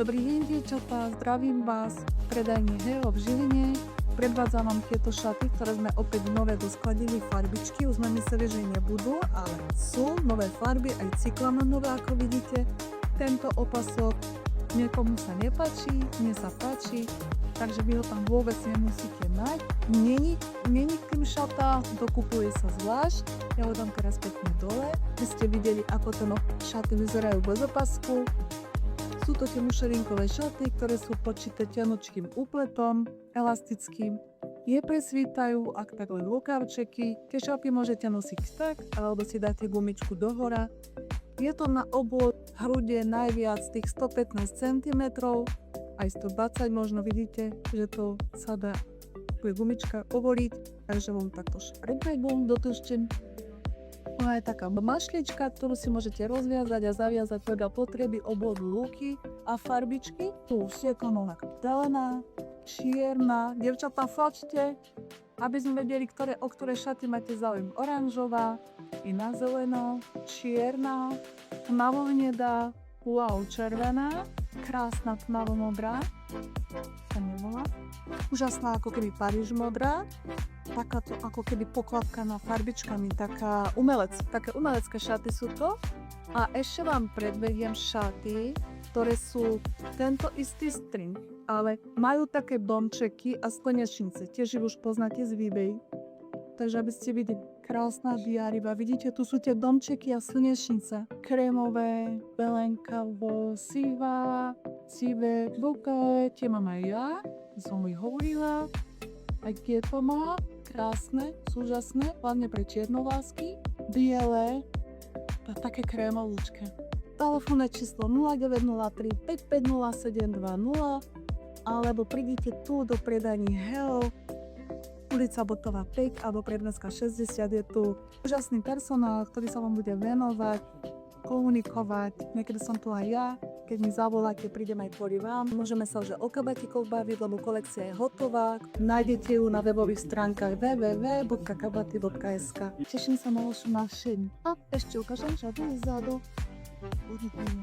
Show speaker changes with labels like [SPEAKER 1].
[SPEAKER 1] Dobrý deň, dievčatá, zdravím vás v predajni Hero v Žiline. Predvádzam vám tieto šaty, ktoré sme opäť nové doskladili farbičky. Už sme mysleli, že nebudú, ale sú nové farby, aj cyklamánové, ako vidíte. Tento opasok niekomu sa nepáči, mne sa páči, takže vy ho tam vôbec nemusíte mať. Není k tým šatá, dokupuje sa zvlášť. Ja ho dám teraz pekne dole. Vy ste videli, ako ten šaty vyzerajú bez opasku. Sú to tie mušelinkové šaty, ktoré sú počité tenučkým úpletom, elastickým. Nepresvítajú, ak tak len rukávčeky. Tie šaty môžete nosiť tak, alebo si dáte gumičku dohora. Je to na obvod hrude najviac tých 115 cm, aj 120 možno vidíte, že to sa dá gumička ovoliť, takže vám takto šprepegom dotuším. Ona je taká mašlička, ktorú si môžete rozviazať a zaviazať podľa potreby obvodu ruky a farbičky. Tu je konová zelená, čierna. Dievčatá, fočte, aby sme vedeli, o ktoré šaty máte záujem. Oranžová, iná zelená, čierna, tmavohnedá, wow, červená, krásna tmavomodrá, sa nevolá. Úžasná ako keby Paríž modrá. Takáto ako keby pokladkaná farbičkami, také umelecké šaty sú to. A ešte vám predvediem šaty, ktoré sú tento istý string, ale majú také domčeky a slnečnice, tiež už poznáte z eBay. Takže aby ste videli, krásna diariba, vidíte, tu sú tie domčeky a slnečnice, krémové, belenkavo, sivé, buké, tie mám aj ja, som ich hovorila, aj tieto má. Krásne, úžasné, hlavne pre čiernovlásky, biele a také krémovúčke. Telefónne číslo 0903 550 720 alebo prídite tu do predajní Hero, ulica Botová 5 alebo Predmestská 60. Je tu úžasný personál, ktorý sa vám bude venovať, komunikovať. Niekedy som tu aj ja. Keď mi zavoláte, prídem aj kvôli vám. Môžeme sa už o kabatíkoch baviť, lebo kolekcia je hotová. Nájdete ju na webových stránkach www.kabaty.sk. Teším sa na vašu návštevu. A ešte ukážem šatu vzadu. Uvidíme.